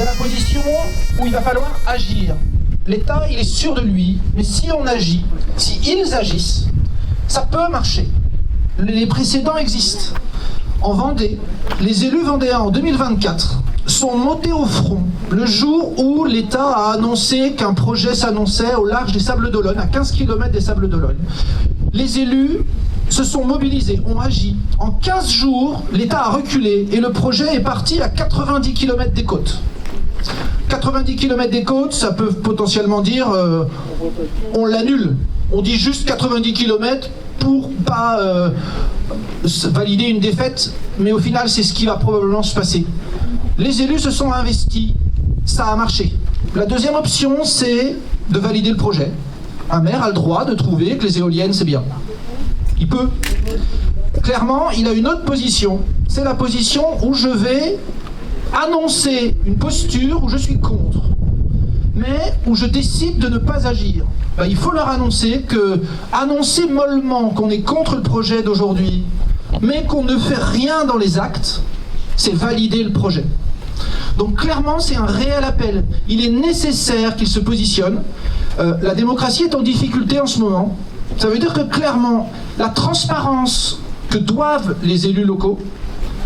y a la position où il va falloir agir. L'État, il est sûr de lui, mais si on agit, si ils agissent, ça peut marcher. Les précédents existent. En Vendée, les élus vendéens en 2024 sont montés au front le jour où l'État a annoncé qu'un projet s'annonçait au large des Sables d'Olonne, à 15 km des Sables d'Olonne. Les élus se sont mobilisés, ont agi. En 15 jours, l'État a reculé et le projet est parti à 90 km des côtes. 90 km des côtes, ça peut potentiellement dire on l'annule. On dit juste 90 km pour pas valider une défaite, mais au final, c'est ce qui va probablement se passer. Les élus se sont investis, ça a marché. La deuxième option, c'est de valider le projet. Un maire a le droit de trouver que les éoliennes, c'est bien. Il peut. Clairement, il a une autre position. C'est la position où je vais annoncer une posture où je suis contre, mais où je décide de ne pas agir. Ben, il faut leur annoncer mollement qu'on est contre le projet d'aujourd'hui, mais qu'on ne fait rien dans les actes, c'est valider le projet. Donc clairement, c'est un réel appel. Il est nécessaire qu'ils se positionnent. La démocratie est en difficulté en ce moment. Ça veut dire que clairement, la transparence que doivent les élus locaux,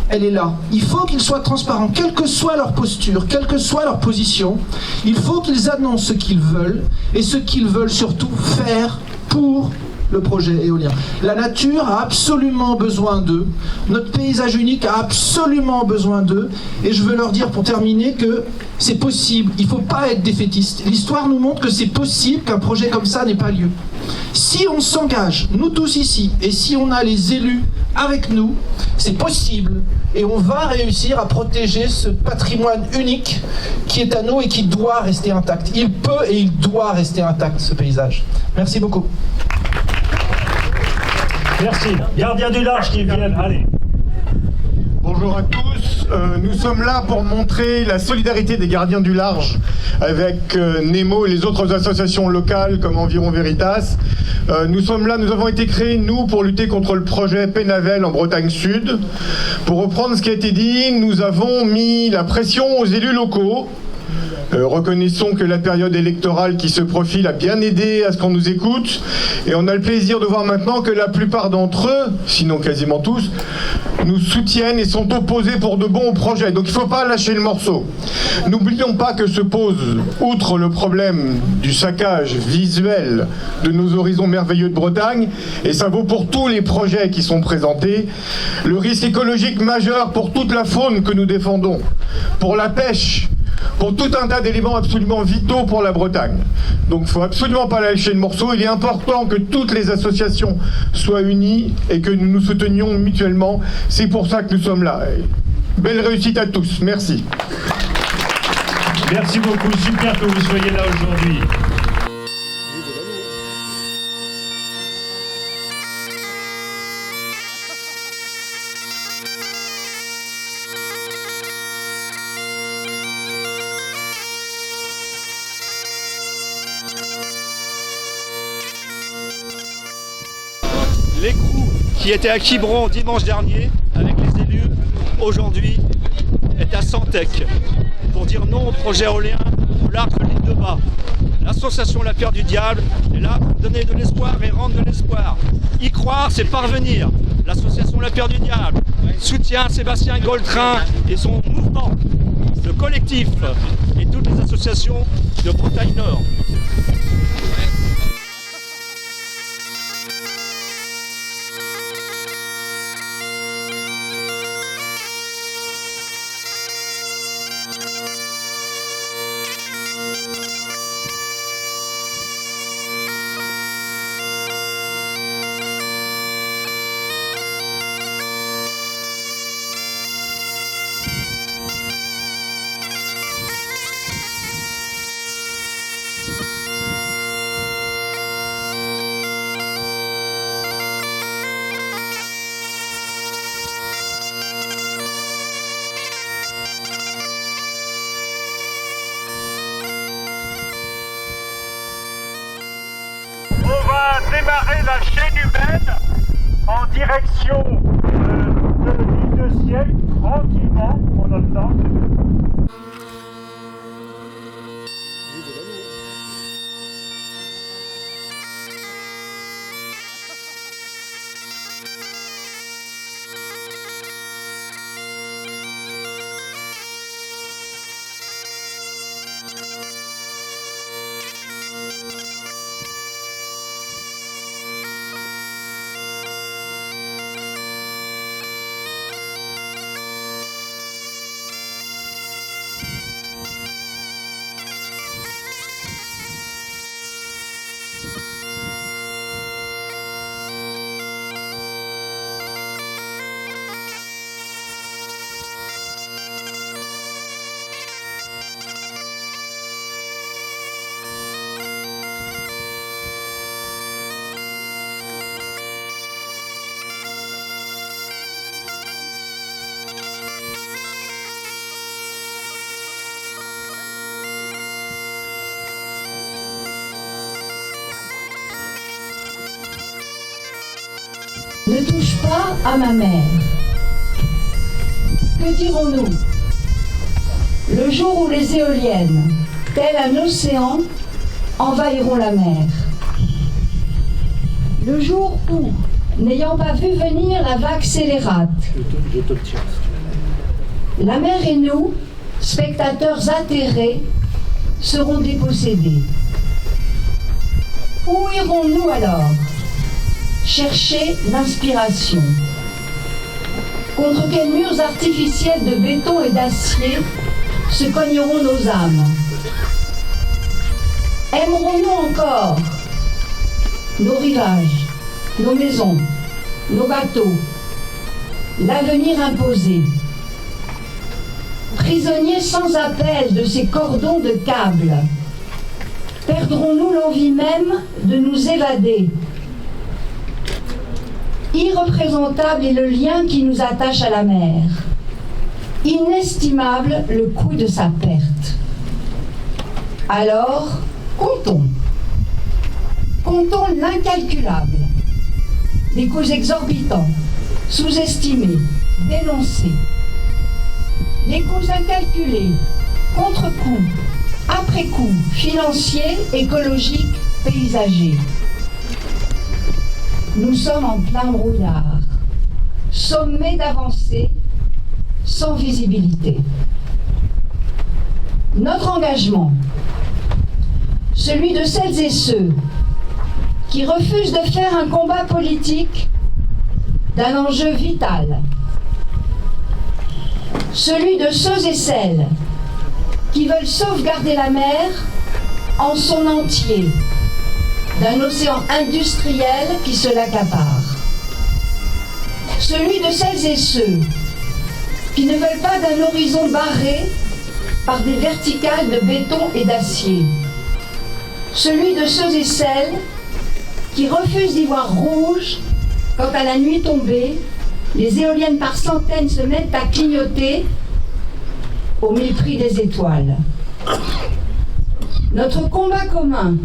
elle est là. Il faut qu'ils soient transparents, quelle que soit leur posture, quelle que soit leur position. Il faut qu'ils annoncent ce qu'ils veulent et ce qu'ils veulent surtout faire pour le projet éolien. La nature a absolument besoin d'eux. Notre paysage unique a absolument besoin d'eux. Et je veux leur dire pour terminer que c'est possible. Il ne faut pas être défaitiste. L'histoire nous montre que c'est possible qu'un projet comme ça n'ait pas lieu. Si on s'engage, nous tous ici, et si on a les élus avec nous, c'est possible. Et on va réussir à protéger ce patrimoine unique qui est à nous et qui doit rester intact. Il peut et il doit rester intact, ce paysage. Merci beaucoup. Merci. Gardiens du large qui viennent, allez. Bonjour à tous, nous sommes là pour montrer la solidarité des gardiens du large avec Nemo et les autres associations locales comme Environ Veritas. Nous sommes là, nous avons été créés, nous, pour lutter contre le projet Pénavel en Bretagne Sud. Pour reprendre ce qui a été dit, nous avons mis la pression aux élus locaux. Reconnaissons que la période électorale qui se profile a bien aidé à ce qu'on nous écoute et on a le plaisir de voir maintenant que la plupart d'entre eux, sinon quasiment tous, nous soutiennent et sont opposés pour de bon au projet. Donc il ne faut pas lâcher le morceau. N'oublions pas que se pose, outre le problème du saccage visuel de nos horizons merveilleux de Bretagne, et ça vaut pour tous les projets qui sont présentés, le risque écologique majeur pour toute la faune que nous défendons, pour la pêche, pour tout un tas d'éléments absolument vitaux pour la Bretagne. Donc il ne faut absolument pas lâcher le morceau. Il est important que toutes les associations soient unies et que nous nous soutenions mutuellement. C'est pour ça que nous sommes là. Belle réussite à tous. Merci. Merci beaucoup. Super que vous soyez là aujourd'hui. L'écrou qui était à Quiberon dimanche dernier avec les élus, aujourd'hui est à Santec pour dire non au projet éolien au large de l'île de Bas. L'association La Pierre du Diable est là pour donner de l'espoir et rendre de l'espoir. Y croire, c'est parvenir. L'association La Pierre du Diable soutient Sébastien Goltrin et son mouvement, le collectif et toutes les associations de Bretagne Nord. Démarrer la chaîne humaine en direction de l'île de Sienne, tranquillement, on a le temps. Ne touche pas à ma mère. Que dirons-nous le jour où les éoliennes, tel un océan, envahiront la mer? Le jour où, n'ayant pas vu venir la vague scélérate, la mer et nous, spectateurs atterrés, seront dépossédés. Où irons-nous alors chercher l'inspiration? Contre quels murs artificiels de béton et d'acier se cogneront nos âmes? Aimerons-nous encore nos rivages, nos maisons, nos bateaux, l'avenir imposé? Prisonniers sans appel de ces cordons de câbles, perdrons-nous l'envie même de nous évader? Irreprésentable est le lien qui nous attache à la mer. Inestimable le coût de sa perte. Alors, comptons. Comptons l'incalculable. Des coûts exorbitants, sous-estimés, dénoncés. Les coûts incalculés, contre-coups, après-coups, financiers, écologiques, paysagers. Nous sommes en plein brouillard, sommés d'avancer, sans visibilité. Notre engagement, celui de celles et ceux qui refusent de faire un combat politique d'un enjeu vital, celui de ceux et celles qui veulent sauvegarder la mer en son entier d'un océan industriel qui se l'accapare, celui de celles et ceux qui ne veulent pas d'un horizon barré par des verticales de béton et d'acier, celui de ceux et celles qui refusent d'y voir rouge quand à la nuit tombée, les éoliennes par centaines se mettent à clignoter au mépris des étoiles. Notre combat commun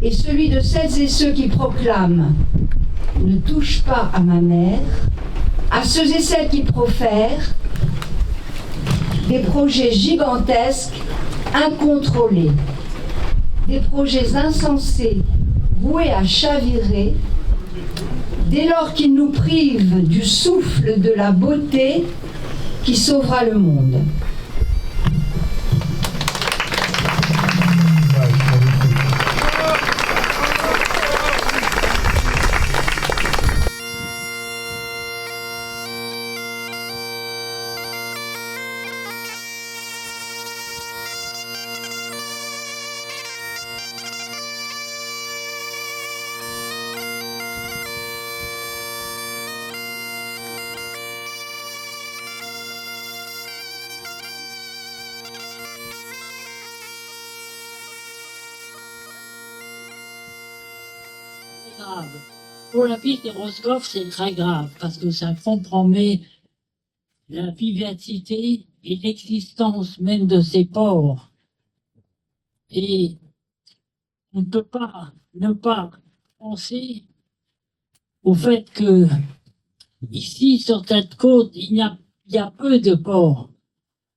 est celui de celles et ceux qui proclament « Ne touche pas à ma mère », à ceux et celles qui profèrent des projets gigantesques, incontrôlés, des projets insensés, voués à chavirer, dès lors qu'ils nous privent du souffle de la beauté qui sauvera le monde. Grave. Pour la ville de Roscoff, c'est très grave parce que ça compromet la vivacité et l'existence même de ces ports. Et on ne peut pas ne pas penser au fait que ici, sur cette côte, il y a peu de ports.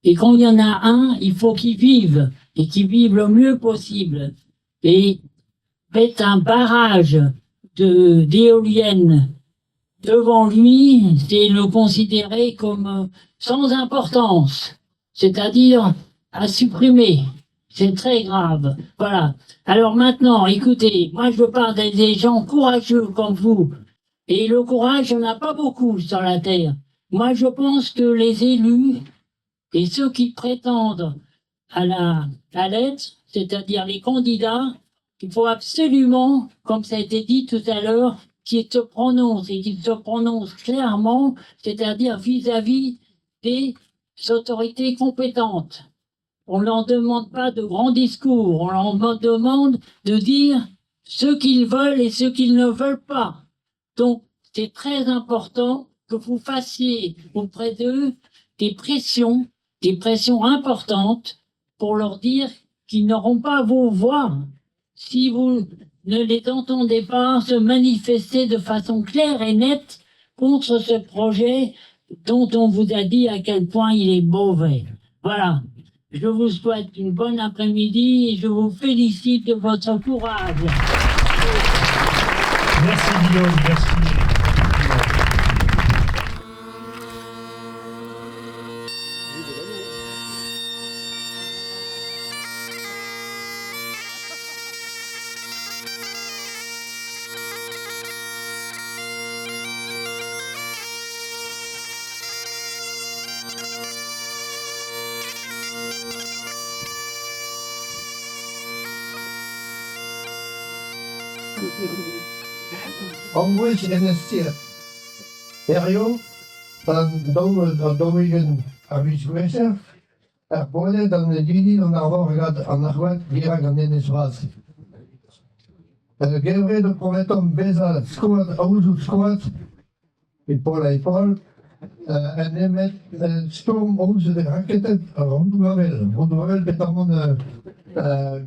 Et quand il y en a un, il faut qu'il vive et qu'il vive le mieux possible. Et mettre un barrage d'éoliennes devant lui, c'est le considérer comme sans importance, c'est-à-dire à supprimer. C'est très grave. Voilà. Alors maintenant, écoutez, moi je parle des gens courageux comme vous. Et le courage, il n'y en a pas beaucoup sur la Terre. Moi je pense que les élus et ceux qui prétendent à l'aide, c'est-à-dire les candidats, il faut absolument, comme ça a été dit tout à l'heure, qu'ils se prononcent et qu'ils se prononcent clairement, c'est-à-dire vis-à-vis des autorités compétentes. On ne leur demande pas de grands discours, on leur demande de dire ce qu'ils veulent et ce qu'ils ne veulent pas. Donc, c'est très important que vous fassiez auprès d'eux des pressions importantes pour leur dire qu'ils n'auront pas vos voix si vous ne les entendez pas se manifester de façon claire et nette contre ce projet dont on vous a dit à quel point il est mauvais. Voilà. Je vous souhaite une bonne après-midi et je vous félicite de votre courage. Merci Guillaume, merci. Always in a state. Erio, dan domigen arbeidsgeweest. Pole, dan jullie dan aan de gewet die aan in is was. Gegeven de prometom beza squad, auzu squad, in Pole en Pol, en neem met storm auzu de raketten rondwel betamon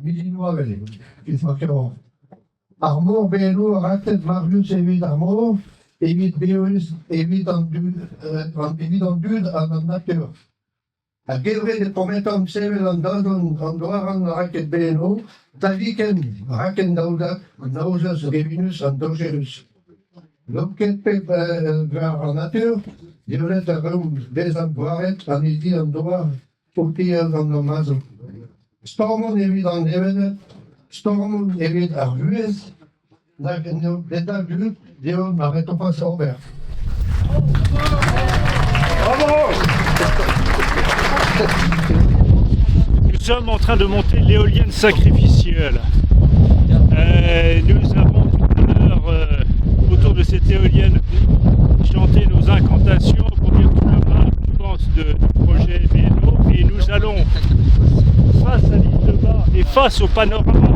milinoavel, is makero. Armor BNO raket Marius evit Armor, evit Beus, evit en dude aan de natuur. Gegeven de prometom sevel aan doaren raket BNO, taviken raken daudat, nauzes revinus en dogerus. L'objet vers la natuur, violet rum bezan boaret, en idi en doar, potier en nomazo. Stormon evit en evenet, stormon evit arvues, d'état glut, dion n'arrêtons pas Sorbert. Nous sommes en train de monter l'éolienne sacrificielle. Nous avons tout à l'heure, autour de cette éolienne, chanté nos incantations pour dire tout le mal qu'on pense du projet BNO. Et nous allons, face à l'île de Bas et face au panorama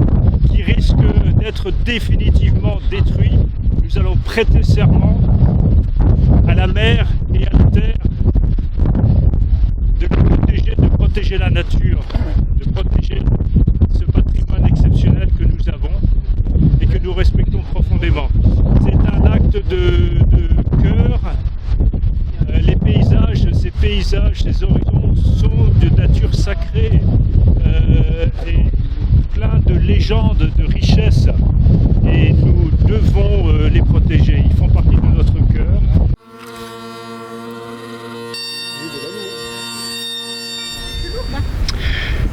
qui risque d'être définitivement détruit, nous allons prêter serment à la mer et à la terre de protéger la nature, de protéger ce patrimoine exceptionnel que nous avons et que nous respectons profondément. C'est un acte de cœur. Les paysages, ces horizons sont de nature sacrée et plein de légendes, de richesses, et nous devons les protéger. Ils font partie de notre cœur.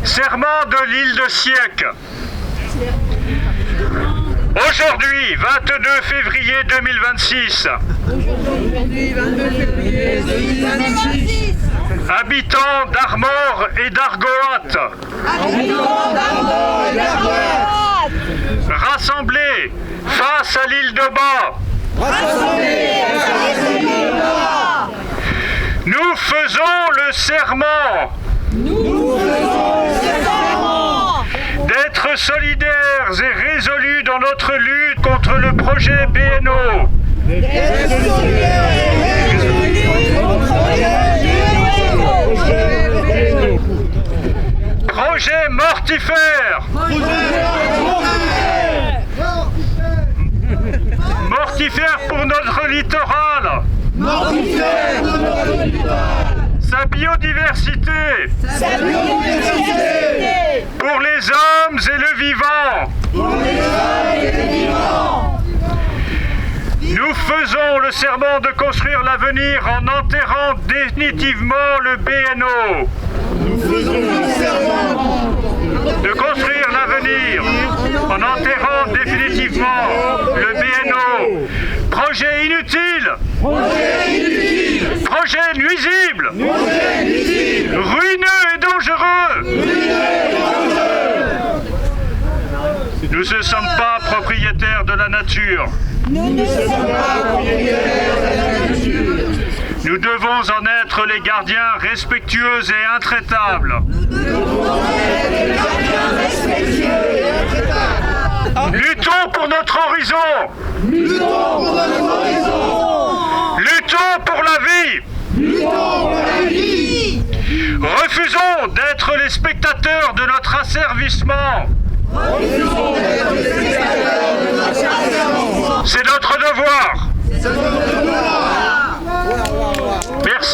Serment de l'île de Sieck. Aujourd'hui, 22 février 2026. Habitants d'Armor et d'Argoat. Rassemblés face à l'île de Bas. Nous faisons le serment. D'être solidaires et résolus dans notre lutte contre le projet BNO. Projet mortifère. Mortifère pour notre littoral. Sa biodiversité. Pour les hommes et le vivant. Nous faisons le serment de construire l'avenir en enterrant définitivement le BNO. Nous faisons le serment de construire l'avenir en enterrant définitivement le BNO. Projet inutile. Projet nuisible. Ruineux et dangereux. Nous ne sommes pas propriétaires de la nature. Nous devons en être les gardiens respectueux et intraitables. Luttons pour notre horizon. Luttons pour la vie. Refusons d'être les spectateurs de notre asservissement. C'est notre devoir.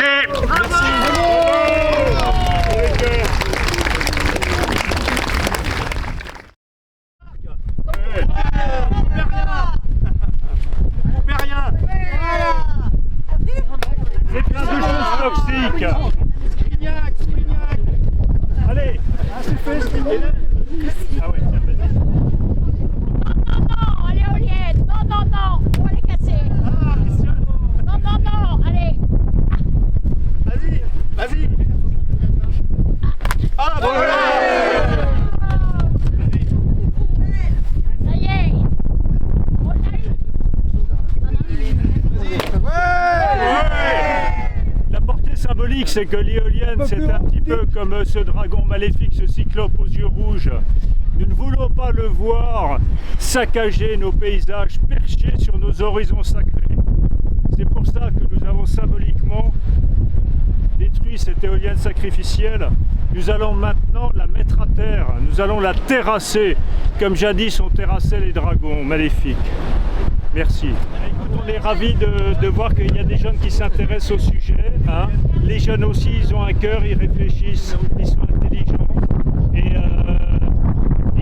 Merci. On perd rien. C'est plein de choses toxiques. Allez. Ah ouais, tiens, vas-y. Non, allez, Oliette. Non, on va les casser. Non, allez. Vas-y. Ah, bon. Ça y est. On l'a eu. La portée symbolique, c'est que l'éolienne, c'est un petit peu comme ce dragon maléfique, ce cyclope aux yeux rouges. Nous ne voulons pas le voir saccager nos paysages, percher sur nos horizons sacrés. C'est pour ça que nous avons symboliquement détruit cette éolienne sacrificielle. Nous allons maintenant la mettre à terre, nous allons la terrasser, comme jadis on terrassait les dragons maléfiques. Merci. Écoute, on est ravis de voir qu'il y a des jeunes qui s'intéressent au sujet. Hein. Les jeunes aussi, ils ont un cœur, ils réfléchissent, ils sont intelligents. Et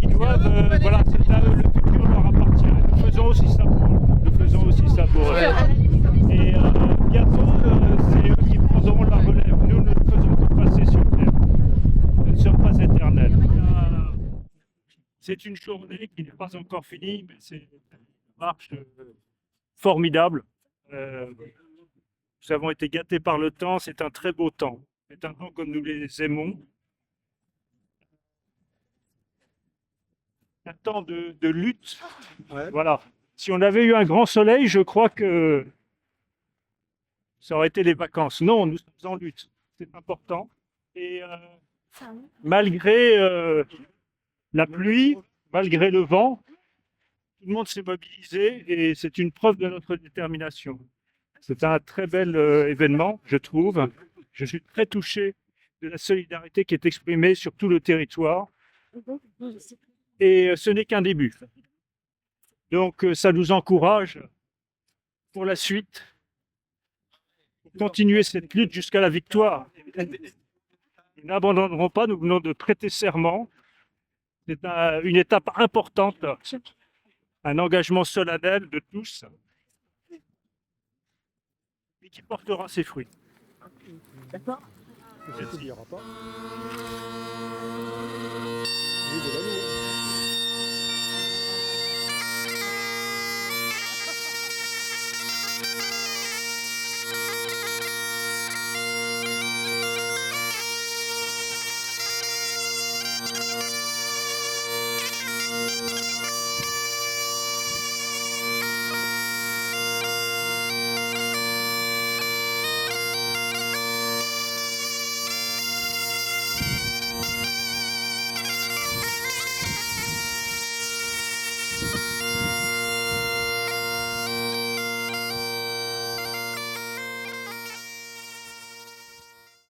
ils doivent, voilà, c'est à eux, le futur leur appartient. Nous faisons aussi ça pour eux. Nous faisons aussi ça pour eux. Et bientôt, c'est eux qui prendront la relève. Nous ne faisons que passer sur Terre. Nous ne sommes pas éternels. C'est une journée qui n'est pas encore finie, mais c'est une marche formidable. Nous avons été gâtés par le temps, c'est un très beau temps. C'est un temps comme nous les aimons. Un temps de lutte. Ouais. Voilà. Si on avait eu un grand soleil, je crois que ça aurait été les vacances. Non, nous sommes en lutte. C'est important. Et malgré la pluie, malgré le vent, tout le monde s'est mobilisé et c'est une preuve de notre détermination. C'est un très bel événement, je trouve. Je suis très touché de la solidarité qui est exprimée sur tout le territoire. Et ce n'est qu'un début. Donc ça nous encourage pour la suite, pour continuer cette lutte jusqu'à la victoire. Nous n'abandonnerons pas, nous venons de prêter serment. C'est une étape importante, un engagement solennel de tous, et qui portera ses fruits. D'accord. Merci. Il n'y aura pas.